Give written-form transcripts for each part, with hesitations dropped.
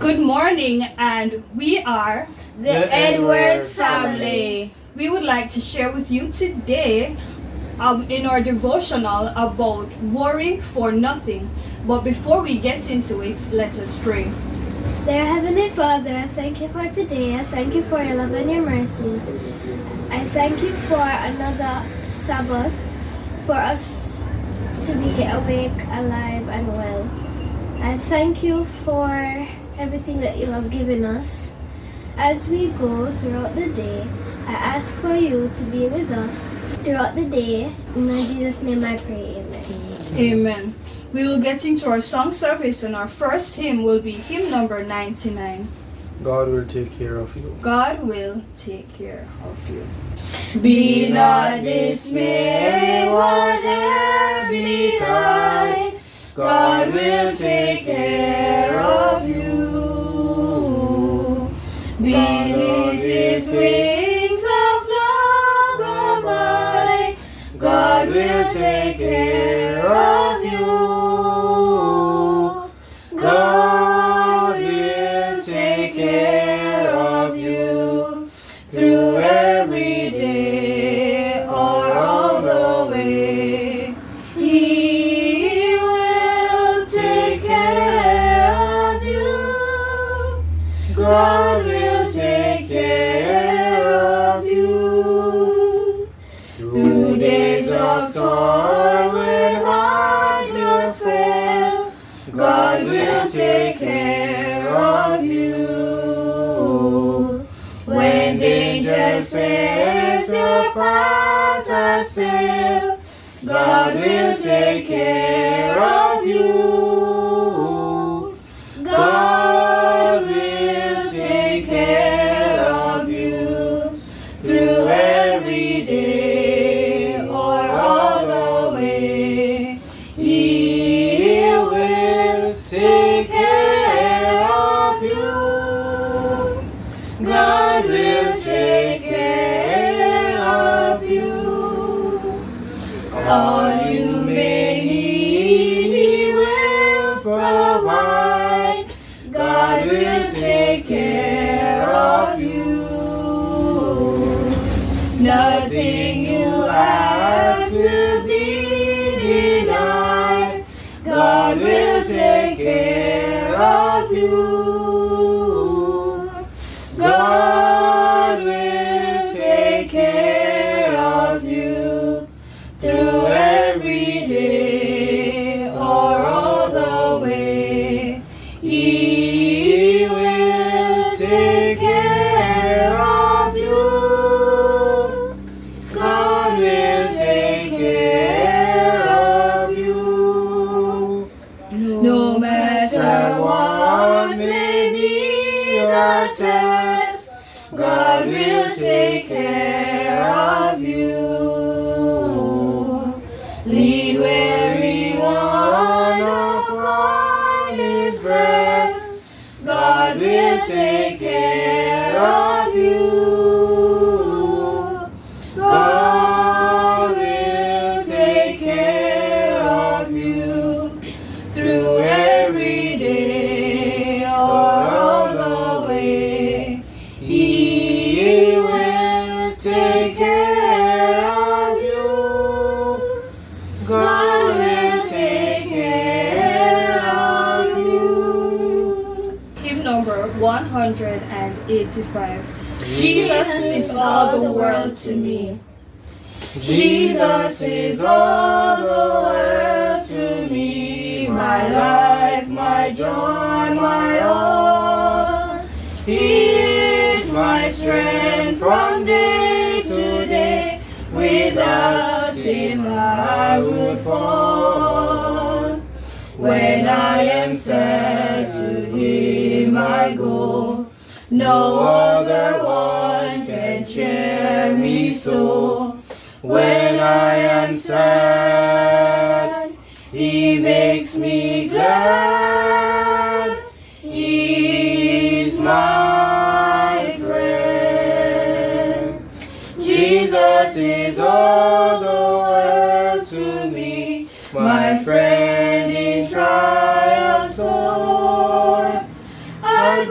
Good morning, and we are the Edwards family. We would like to share with you today in our devotional about worry for nothing. But before we get into it, let us pray. Dear Heavenly Father, I thank you for today. I thank you for your love and your mercies. I thank you for another Sabbath, for us to be awake, alive, and well. I thank you for everything that you have given us. As we go throughout the day, I ask for you to be with us throughout the day. In Jesus' name I pray, amen. Amen. We will get into our song service, and our first hymn will be hymn number 99. God will take care of you. God will take care of you. Be not dismayed, whatever betide, God will take care of you. Beneath His wings of love abide, God will take care of you. God will take care of you through every day or all the way. He will take care of you. God will take care of you through days of toil when heart doth fail. God will take care of you. When dangers face your path assail, God will take care of you. God will take care of you through every day or all the way. He will take care of you. God will take care of you. All you may need, He will provide. God will take care of you. Nothing you ask will be denied. God will take care of you. God will take care of you through every day or all the way. He will take care of you. God will take care of you. No matter what may be the test, God will take care of you. Lead weary one upon His rest. God will take care of you. God will take care of you through every day or all the way. He will take care of you. God will take care of you. Hymn number 185. Jesus is all the world to me. Jesus is all the world to me. My life, my joy, my all. He is my strength from day to day. Without Him I would fall. When I am sad, to Him I go. No other one can cheer me so. When I am sad, He makes me glad. He's my friend. Jesus is all the world to me, my friend in trial sore. A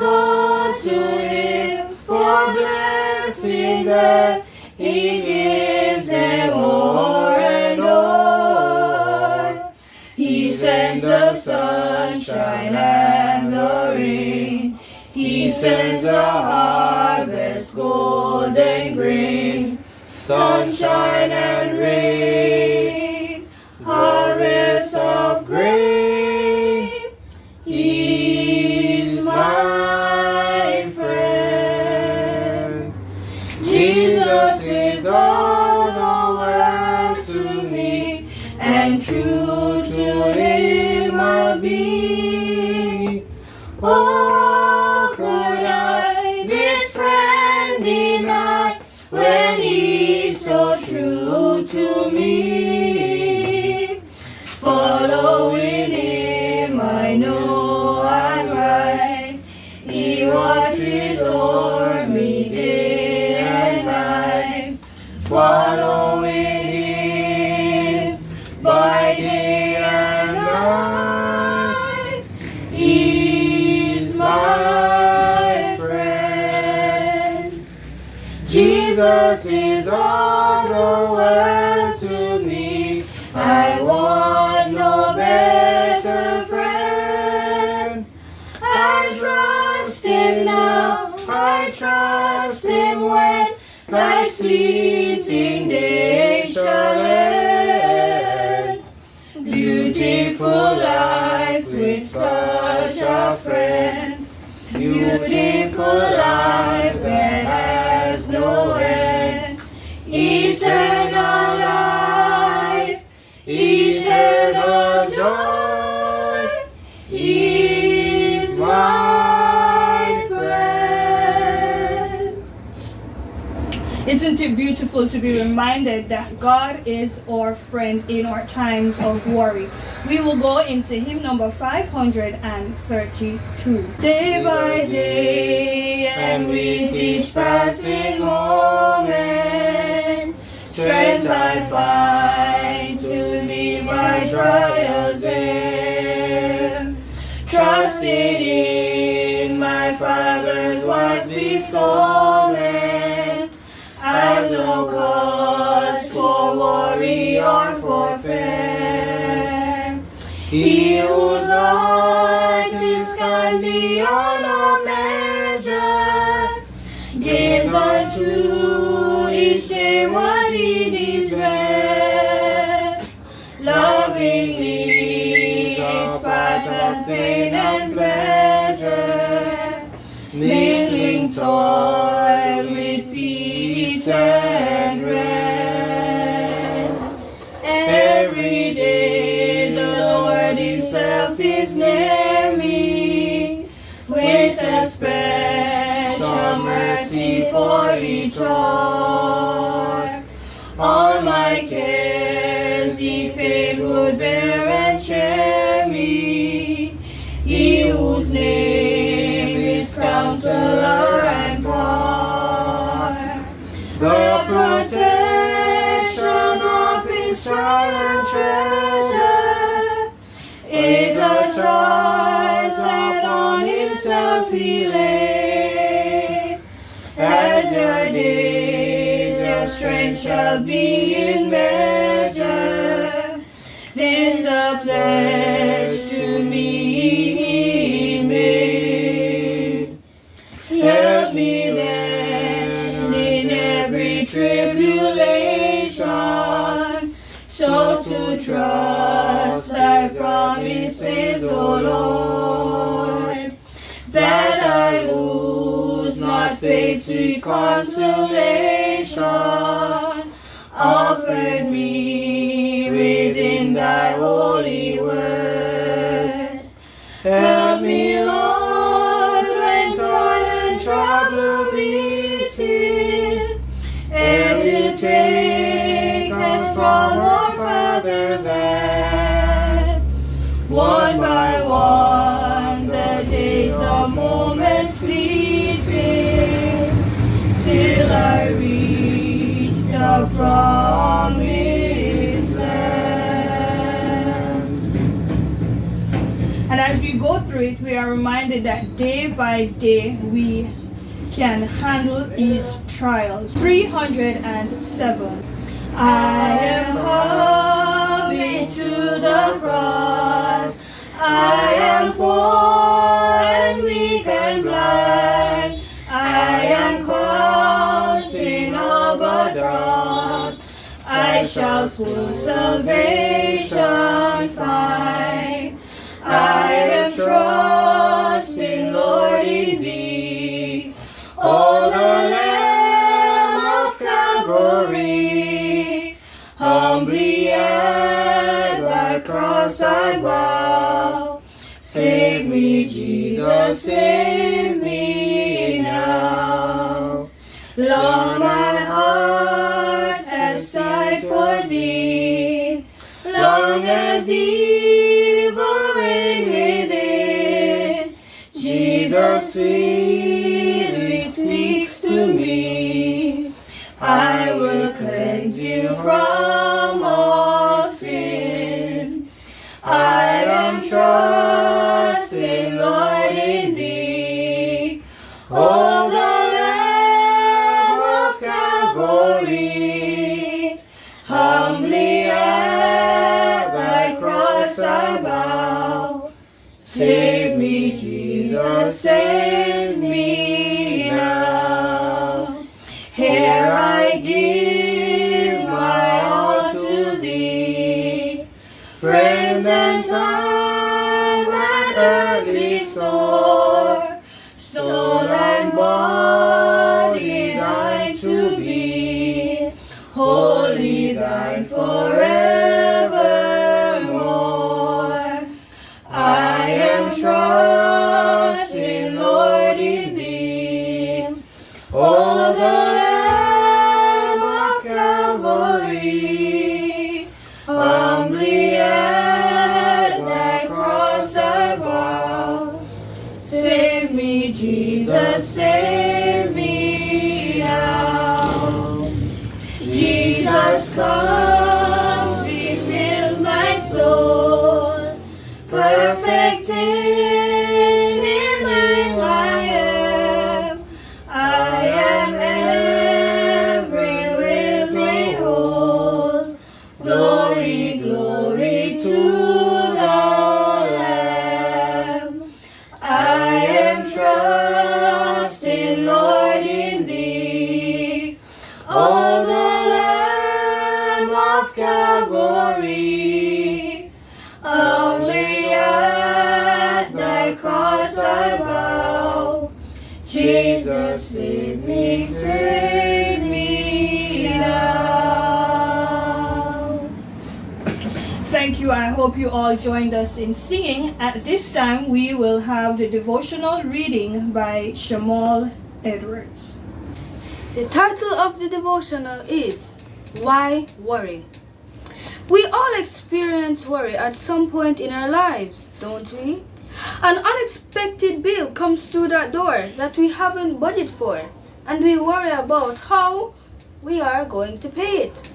answer. He gives them more and more. He sends the sunshine and the rain. He sends the harvest golden grain. Sunshine and rain, harvest of grain. He's my friend. Jesus is all the world to me, and true to him I'll be. Oh, could I this friend deny when he's so true to me? Following him, I know I'm right. He watches over me day and night. Following him by day and night. He's my friend. Jesus is all the world to me. I want no better friend. I trust him now, I trust him when life's fleeting days shall end. Beautiful life with such a friend. Beautiful life that has no end. Eternal life, eternal joy. He's my friend. Isn't it beautiful to be reminded that God is our friend in our times of worry? We will go into hymn number 532. Day by day, and with each passing moment, strength I find to meet my trials in. Trusting in my Father's wise bestowment, I've no cause for worry or for fear. He whose light is kind beyond all measures, gives unto each day what he needs best. Lovingly is path of pain and pleasure, mingling toil with peace and rest. Every day the Lord himself is near me, with a special mercy for each hour. All my cares he fain would bear and share me, he whose name is Counselor and Power. The protection of his child and treasure is a charge that on himself he laid. As your days, your strength shall be in measure. This the pledge to me he made. Help me then in every tribulation, so to trust thy promises, O Lord, that I lose not faith's sweet consolation, offered me within thy holy word. Help me, Lord, when toil and trouble beating, and to take us from our Father's hand. One by one, the days, the moments fleeting, till I reach the promised land. And as we go through it, we are reminded that day by day we can handle these trials. 307. I am coming to the cross. I am poor and weak and blind. I am caught in all but dross. I shall full salvation find. I am trusting, Lord, in Thee. O the Lamb of Calvary, humbly at Thy cross I bow. Save me, Jesus, save me now. Lord, my heart has sighed for Thee, long as evil reigned within. Jesus sweetly speaks to me. I will cleanse you from all sin. I am trusting, Lord, in Thee. Oh, the Lamb of Calvary, humbly at Thy cross I bow. Save me, Jesus, save me now. Here I give my all to Thee, friends and time and earthly store, soul and body Thine to be, wholly Thine forevermore. I am trusting, Lord, in Thee. O the Lamb of Calvary, humbly at Thy cross I bow. Save me, Jesus, save me now. Jesus comes, He fills my soul, perfect in Him I am. I am every willing whole. Glory, glory to the Lamb. I am trusting, Lord, in Thee. O the Lamb of Calvary, humbly at Thy cross I bow. Jesus, save me now. Thank you. I hope you all joined us in singing. At this time, we will have the devotional reading by Shamal Edwards. The title of the devotional is Why Worry? We all experience worry at some point in our lives, don't we? An unexpected bill comes through that door that we haven't budgeted for, and we worry about how we are going to pay it.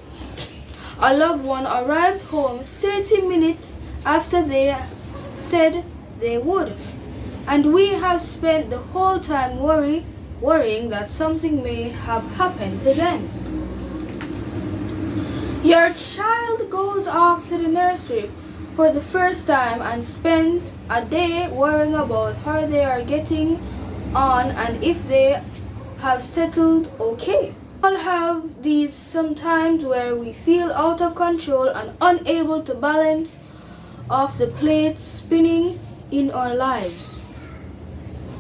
A loved one arrived home 30 minutes after they said they would, and we have spent the whole time worrying that something may have happened to them. Your child goes off to the nursery for the first time and spends a day worrying about how they are getting on and if they have settled okay. We all have these sometimes where we feel out of control and unable to balance off the plates spinning in our lives.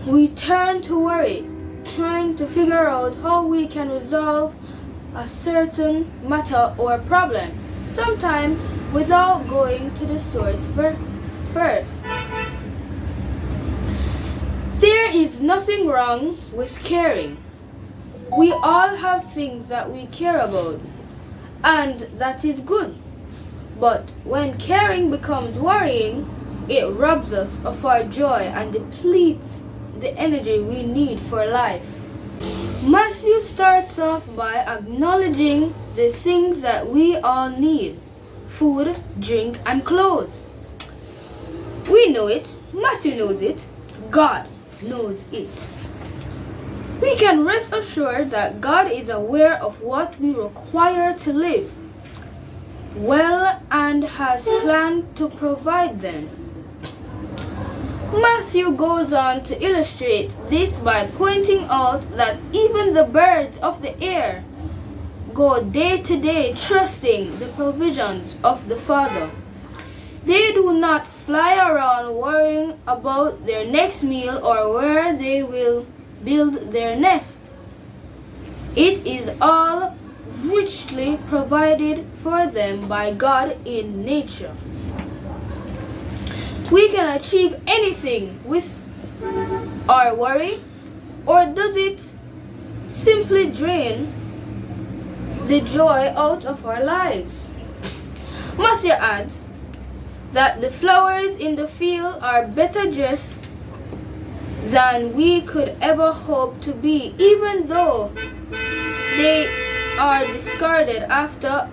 We turn to worry, trying to figure out how we can resolve a certain matter or problem, sometimes without going to the source first. There is nothing wrong with caring. We all have things that we care about, and that is good. But when caring becomes worrying, it robs us of our joy and depletes the energy we need for life. Matthew starts off by acknowledging the things that we all need: food, drink, and clothes. We know it, Matthew knows it, God knows it. We can rest assured that God is aware of what we require to live well and has planned to provide them. Matthew goes on to illustrate this by pointing out that even the birds of the air go day to day trusting the provisions of the Father. They do not fly around worrying about their next meal or where they will build their nest. It is all richly provided for them by God in nature. We can achieve anything with our worry, or does it simply drain the joy out of our lives? Matthew adds that the flowers in the field are better dressed than we could ever hope to be, even though they are discarded after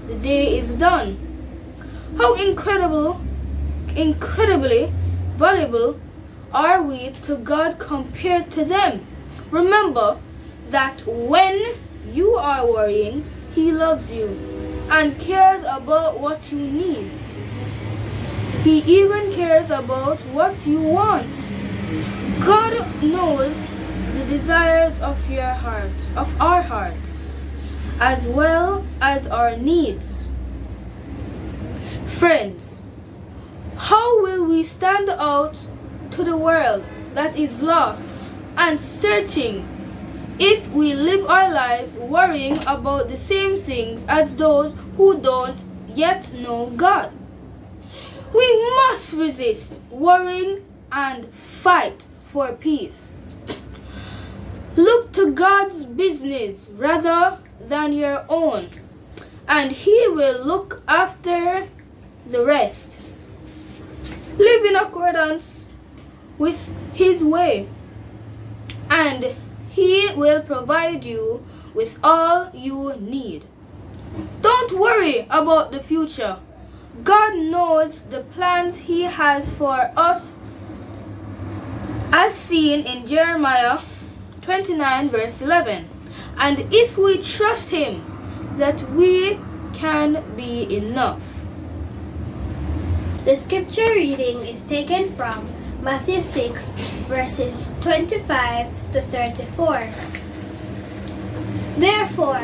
the day is done. How incredibly valuable are we to God compared to them? Remember that when you are worrying, He loves you and cares about what you need. He even cares about what you want. God knows the desires of your heart, of our heart, as well as our needs. Friends, how will we stand out to the world that is lost and searching if we live our lives worrying about the same things as those who don't yet know God? We must resist worrying and fight for peace. Look to God's business rather than your own, and He will look after the rest. Live in accordance with His way, and He will provide you with all you need. Don't worry about the future. God knows the plans He has for us, as seen in Jeremiah 29 verse 11. And if we trust Him, that we can be enough. The scripture reading is taken from Matthew 6 verses 25 to 34. Therefore,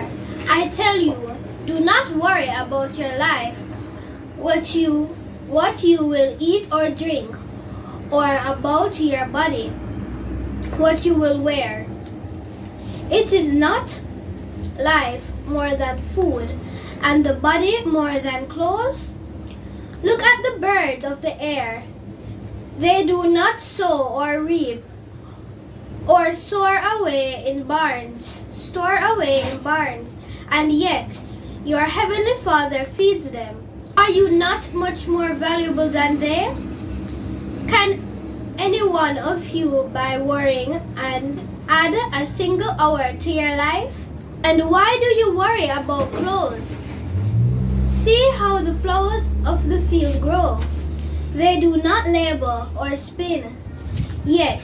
I tell you, do not worry about your life, what you will eat or drink, or about your body, what you will wear. It is not life more than food, and the body more than clothes? Look at the birds of the air. They do not sow or reap, or store away in barns, and yet your heavenly Father feeds them. Are you not much more valuable than they? Can any one of you, by worrying, and add a single hour to your life? And why do you worry about clothes? See how the flowers of the field grow. They do not labor or spin. Yet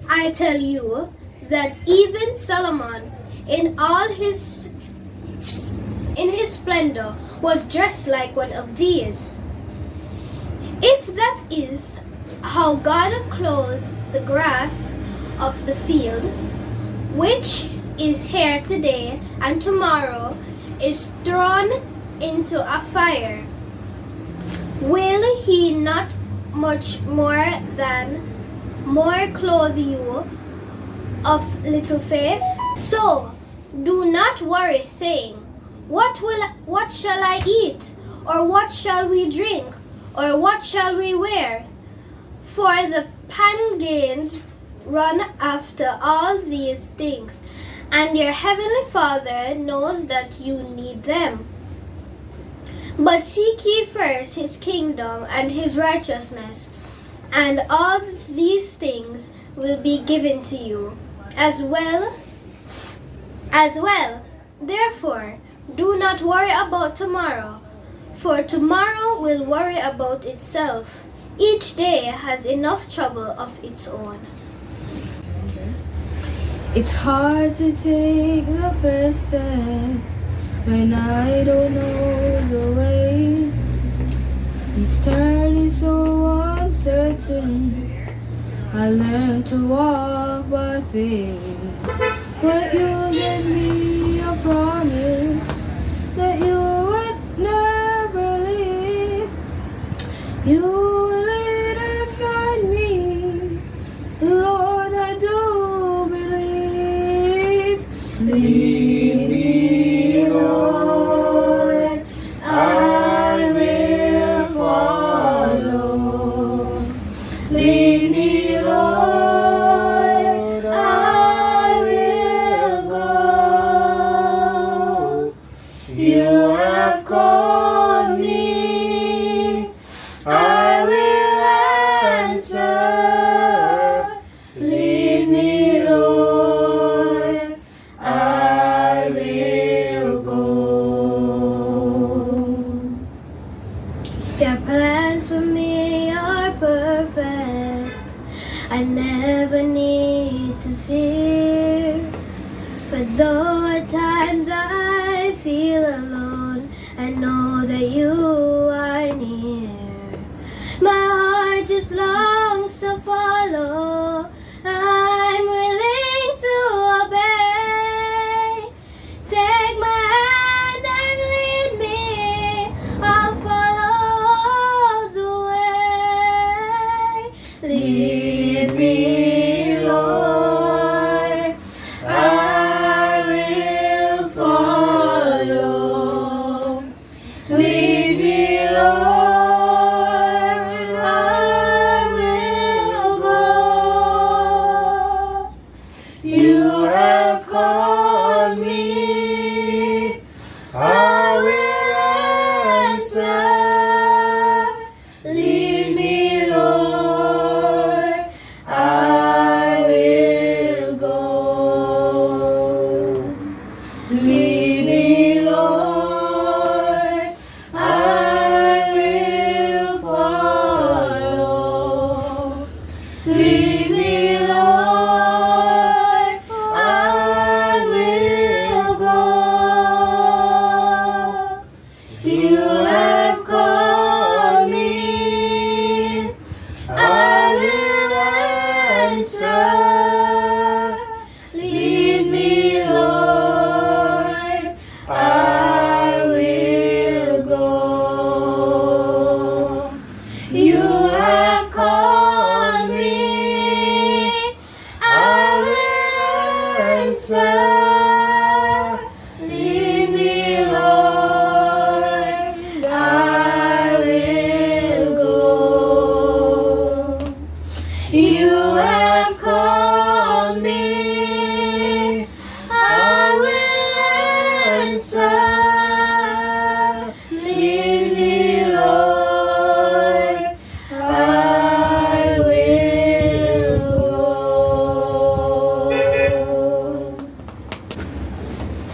I tell you that even Solomon in all his splendor was dressed like one of these. If that is how God clothes the grass of the field, which is here today and tomorrow is thrown into a fire, will He not much more clothe you of little faith? So do not worry, saying, What shall I eat? Or what shall we drink? Or what shall we wear? For the pagans run after all these things, and your heavenly Father knows that you need them. But seek ye first His kingdom and His righteousness, and all these things will be given to you as well. Therefore, do not worry about tomorrow, for tomorrow will worry about itself. Each day has enough trouble of its own. It's hard to take the first step when I don't know the way. Each turn is so uncertain. I learned to walk by faith. But you gave me a promise that you would never leave. You will lead and guide me. Lord, I do believe. Lead me, Lord, I will follow. Lead me, Lord, I will go. You have called me, I will answer. Lead me, Lord, I will go. Your plans for me are perfect. I never need to fear. For though at times I feel alone, I know that you are near. My heart just longs to follow. I'm willing to obey. Take my hand and lead me. I'll follow all the way. Lead me, Lord, I will follow. Lead me, Lord, I will go. You have called me, I will answer. Lead me, Lord, I will go. Lead me, Lord, I will follow. Lead me, Lord, I will go. You have called me, I will answer. Lead me, Lord, I will go. You have called me, I will answer. Lead me, Lord, I will go. You have called me, I will answer. Lead me, Lord, I will go.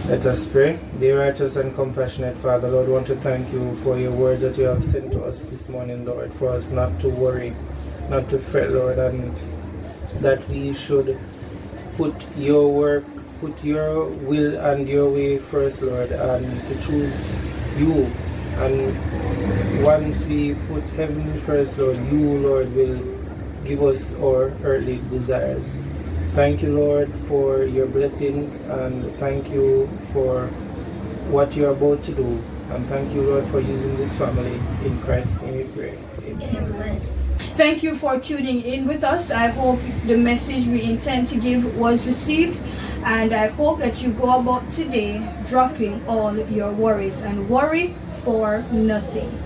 Let us pray. Dear righteous and compassionate Father, Lord, we want to thank you for your words that you have sent to us this morning, Lord, for us not to worry, not to fret, Lord, and that we should put your work, put your will and your way first, Lord, and to choose you. And once we put heaven first, Lord, you, Lord, will give us our earthly desires. Thank you, Lord, for your blessings, and thank you for what you're about to do. And thank you, Lord, for using this family. In Christ's name we pray. Amen. Thank you for tuning in with us. I hope the message we intend to give was received, and I hope that you go about today dropping all your worries and worry for nothing.